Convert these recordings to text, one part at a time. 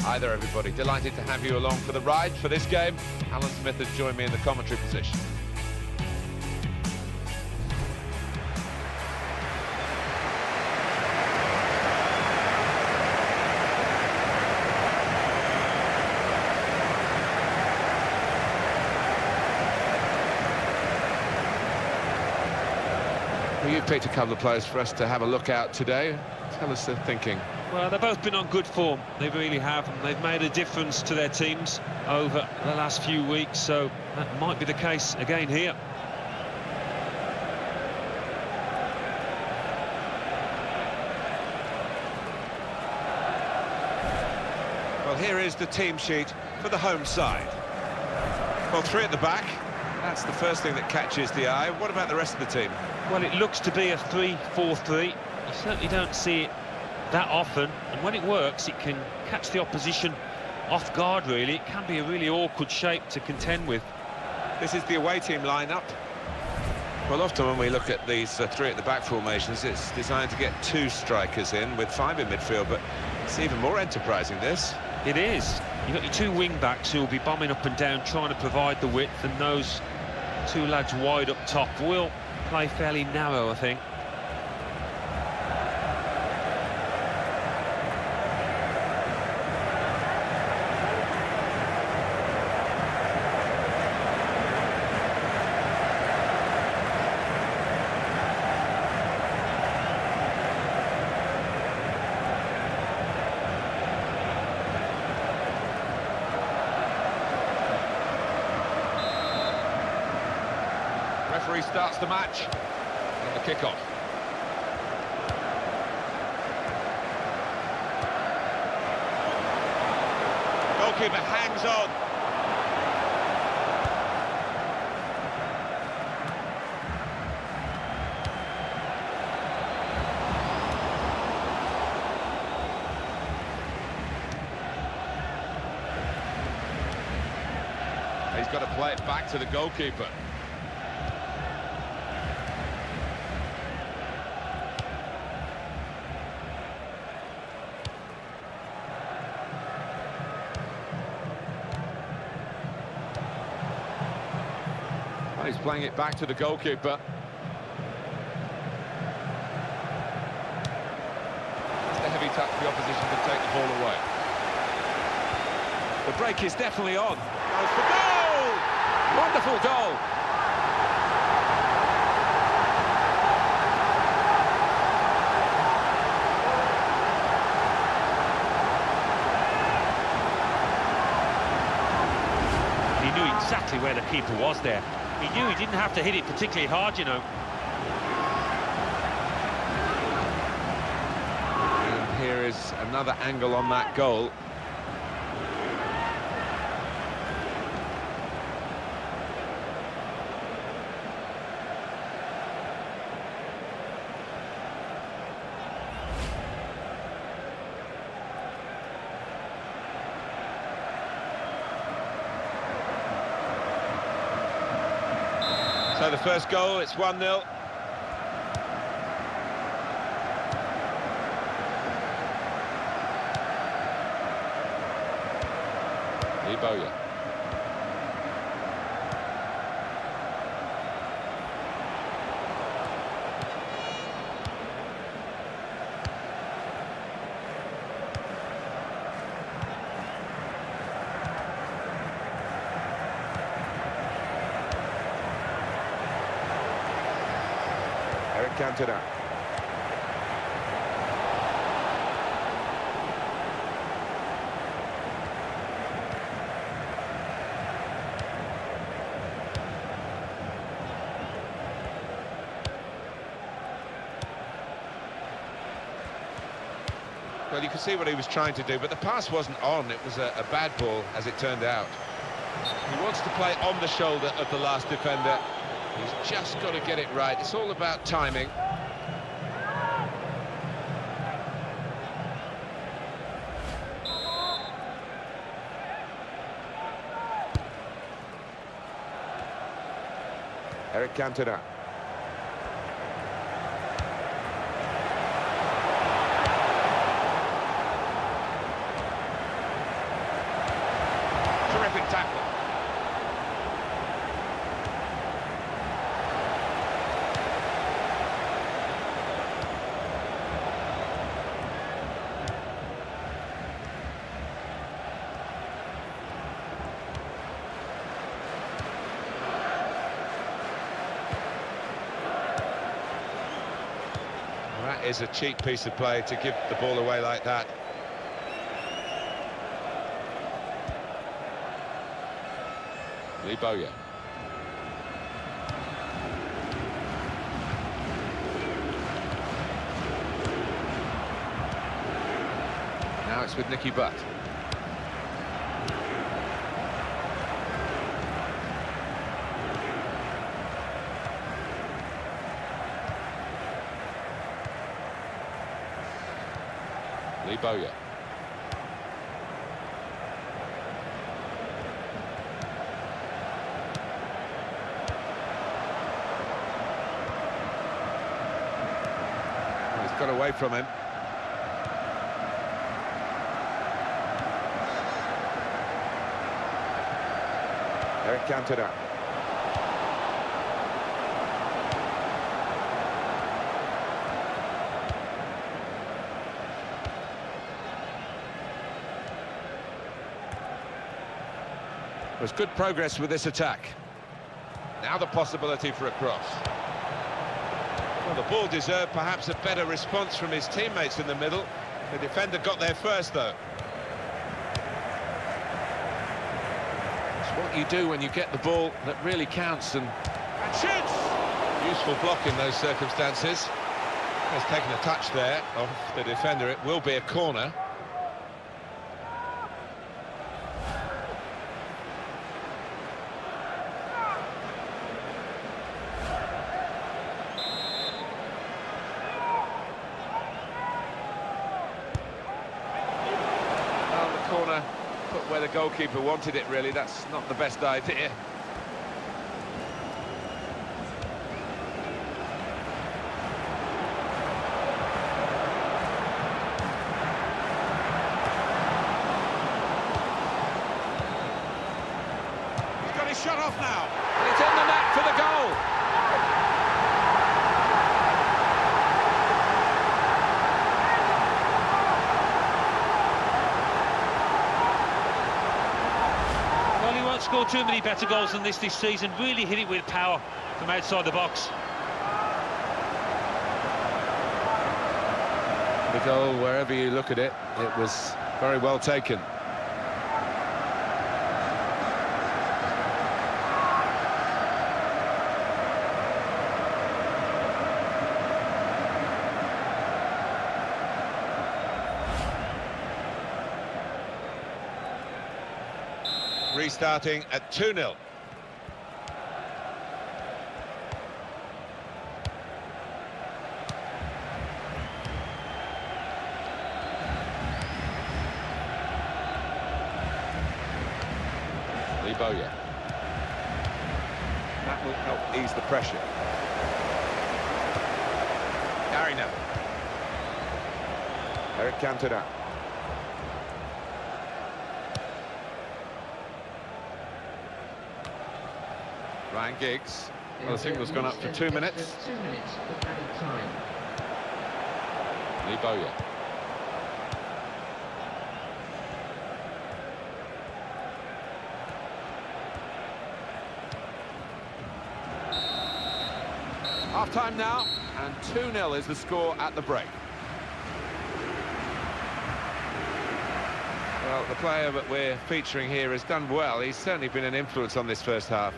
Hi there, everybody. Delighted to have you along for the ride for this game. Alan Smith has joined me in the commentary position. Well, you've picked a couple of players for us to have a look at today. Tell us their thinking. Well, they've both been on good form. They really have, and they've made a difference to their teams over the last few weeks, so that might be the case again here. Well, here is the team sheet for the home side. Well, three at the back. That's the first thing that catches the eye. What about the rest of the team? Well, it looks to be a 3-4-3. You certainly don't see it that often, and when it works, it can catch the opposition off guard, really. It can be a really awkward shape to contend with. This is the away team lineup. Well, often when we look at these three at the back formations, it's designed to get two strikers in with five in midfield, but it's even more enterprising, this. It is. You've got your two wing-backs who will be bombing up and down, trying to provide the width, and those two lads wide up top will play fairly narrow, I think. Referee starts the match and the kickoff. Goalkeeper hangs on. He's got to play it back to the goalkeeper. He's playing it back to the goalkeeper. It's a heavy touch for the opposition to take the ball away. The break is definitely on. Goes for goal! Wonderful goal! He knew exactly where the keeper was there. He knew he didn't have to hit it particularly hard, you know. And here is another angle on that goal. So the first goal, it's 1-0. Ebola. Cantona. Well, you can see what he was trying to do, but the pass wasn't on. It was a bad ball, as it turned out. He wants to play on the shoulder of the last defender. He's just got to get it right. It's all about timing. Eric Cantona. tackle. That is a cheap piece of play to give the ball away like that. Bowyer. Now it's with Nicky Butt. Bowyer. Well, he's got away from him. Eric Cantona. There's good progress with this attack. Now the possibility for a cross. Well, the ball deserved perhaps a better response from his teammates in the middle. The defender got there first, though. It's what you do when you get the ball that really counts, and shoots! Useful block in those circumstances. Has taken a touch there off the defender. It will be a corner. Corner, put where the goalkeeper wanted it, really. That's not the best idea. He's got his shot off now, and it's in the net for the goal. Scored too many better goals than this season. Really hit it with power from outside the box. The goal, wherever you look at it, it was very well taken. Restarting at 2-0. Bowyer. That will help ease the pressure. Gary now. Eric Cantona. Ryan Giggs. Well, the signal's gone up for 2 minutes. 2 minutes of added time. Bowyer. Half-time now, and 2-0 is the score at the break. Well, the player that we're featuring here has done well. He's certainly been an influence on this first half.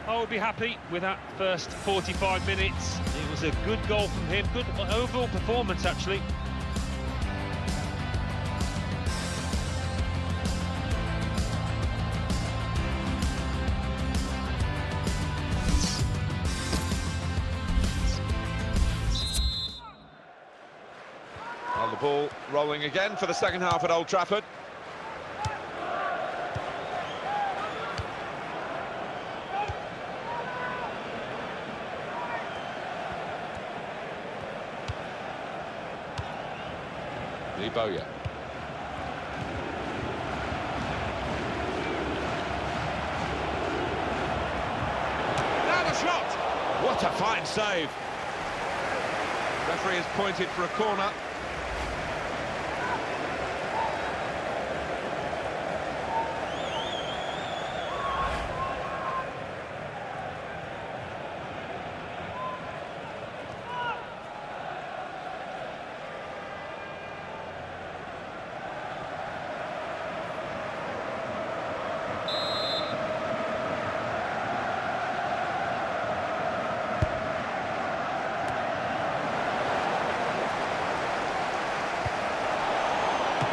I would be happy with that first 45 minutes. It was a good goal from him, good overall performance, actually. Well, the ball rolling again for the second half at Old Trafford. Bowyer. What a fine save. Referee has pointed for a corner.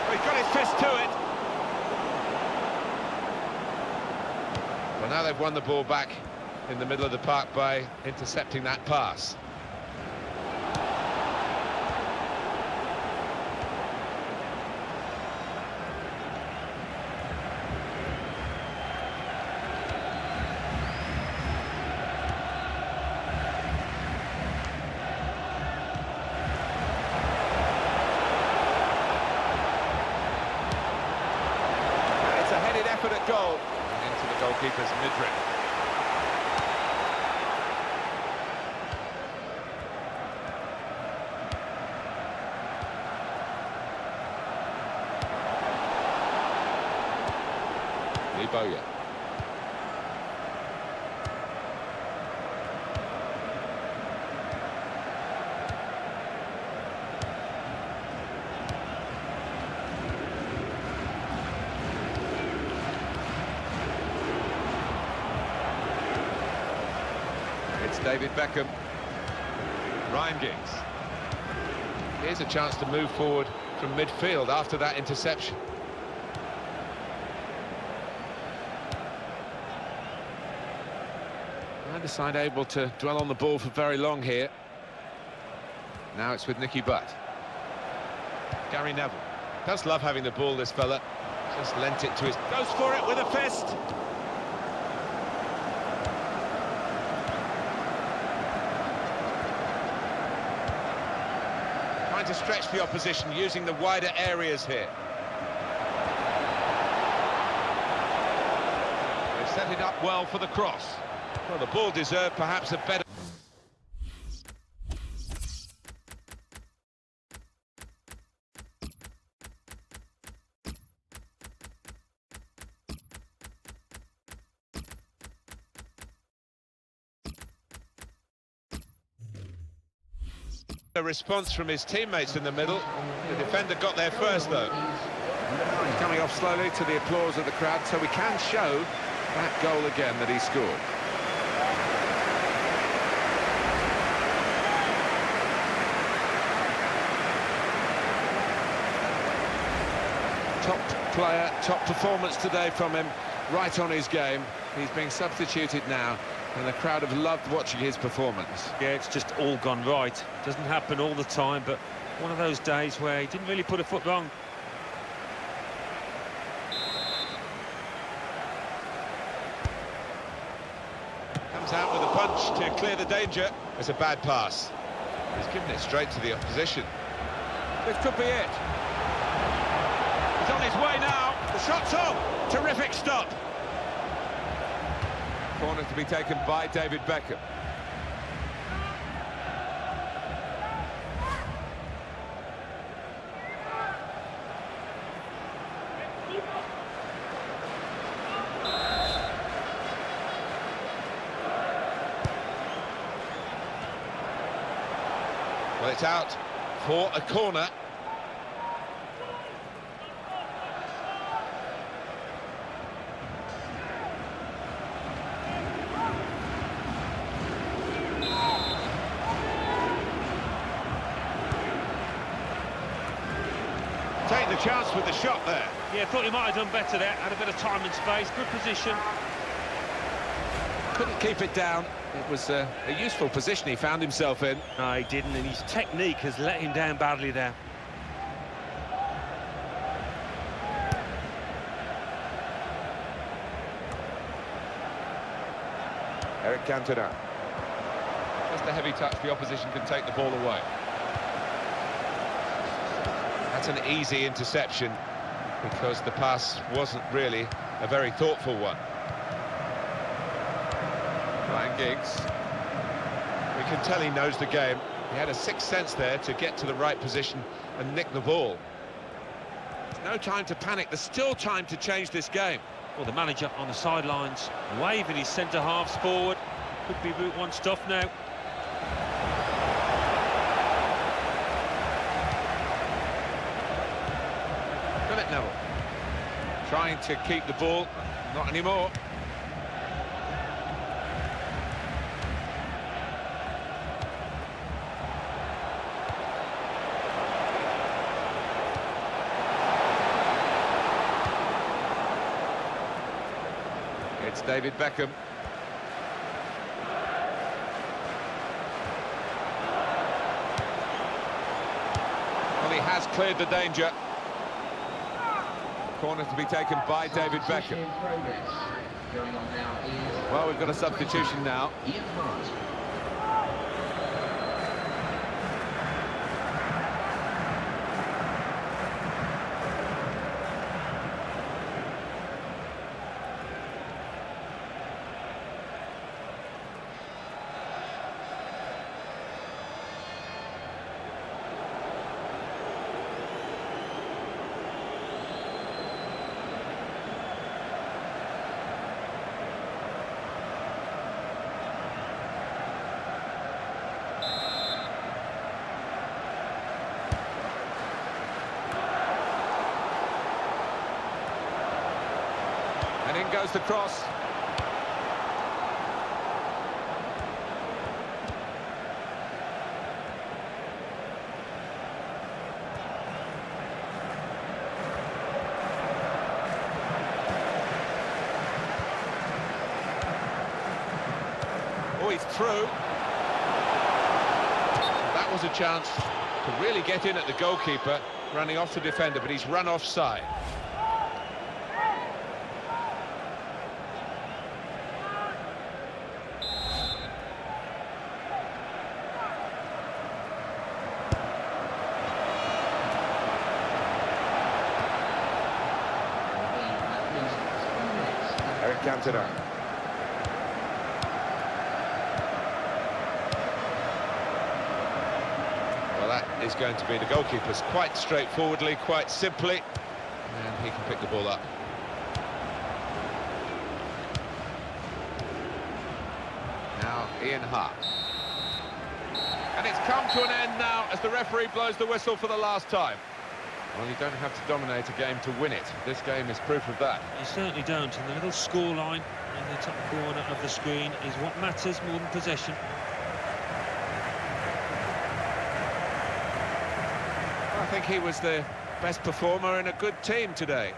He's got his fist to it. Well, now they've won the ball back in the middle of the park by intercepting that pass. Effort at goal and into the goalkeeper's midriff. Liboya. It's David Beckham. Ryan Giggs. Here's a chance to move forward from midfield after that interception. Neither side able to dwell on the ball for very long here. Now it's with Nicky Butt. Gary Neville. Does love having the ball, this fella. Just lent it to his... Goes for it with a fist! To stretch the opposition using the wider areas here. They've set it up well for the cross. Well, the ball deserved perhaps a better... A response from his teammates in the middle. The defender got there first, though. He's coming off slowly to the applause of the crowd, so we can show that goal again that he scored. Top player, top performance today from him, right on his game. He's being substituted now, and the crowd have loved watching his performance. Yeah, it's just all gone right. Doesn't happen all the time, but one of those days where he didn't really put a foot wrong. Comes out with a punch to clear the danger. It's a bad pass. He's given it straight to the opposition. This could be it. He's on his way now. The shot's on. Terrific stop. Corner to be taken by David Beckham. Well, it's out for a corner. Take the chance with the shot there. Yeah, thought he might have done better there. Had a bit of time and space, good position. Couldn't keep it down. It was a useful position he found himself in. No, he didn't, and his technique has let him down badly there. Eric Cantona. Just a heavy touch, the opposition can take the ball away. That's an easy interception because the pass wasn't really a very thoughtful one. Ryan Giggs. can tell he knows the game. He had a sixth sense there to get to the right position and nick the ball. There's no time to panic. There's still time to change this game. Well, the manager on the sidelines waving his centre-halves forward. Could be Route 1 stuff now. Philip Neville trying to keep the ball. Not anymore. It's David Beckham. Well, he has cleared the danger. Corner to be taken by David Beckham. Well, we've got a substitution now. And in goes the cross. Oh, he's through. That was a chance to really get in at the goalkeeper, running off the defender, but he's run offside. Cantona. Well, that is going to be the goalkeeper's quite straightforwardly, quite simply, and he can pick the ball up. Now Ian Hart. And it's come to an end now as the referee blows the whistle for the last time. Well, you don't have to dominate a game to win it. This game is proof of that. You certainly don't, and the little score line in the top corner of the screen is what matters more than possession. I think he was the best performer in a good team today.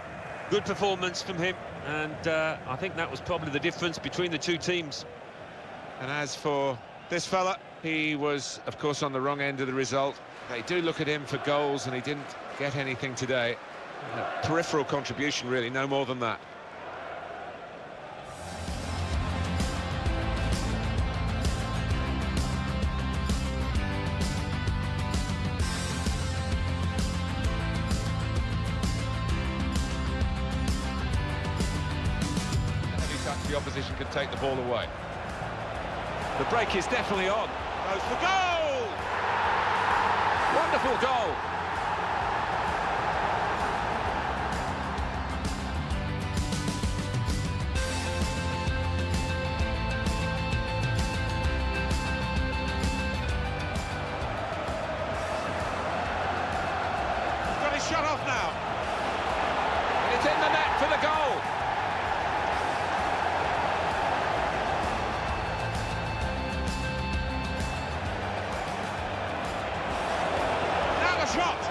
Good performance from him, and I think that was probably the difference between the two teams. And as for this fella, he was, of course, on the wrong end of the result. They do look at him for goals, and he didn't get anything today. A peripheral contribution, really, no more than that. Heavy touch, the opposition could take the ball away. The break is definitely on. Goes for goal! Wonderful goal! He's got his shot off now. And it's in the net for the goal. Shot!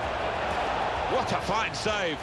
What a fine save.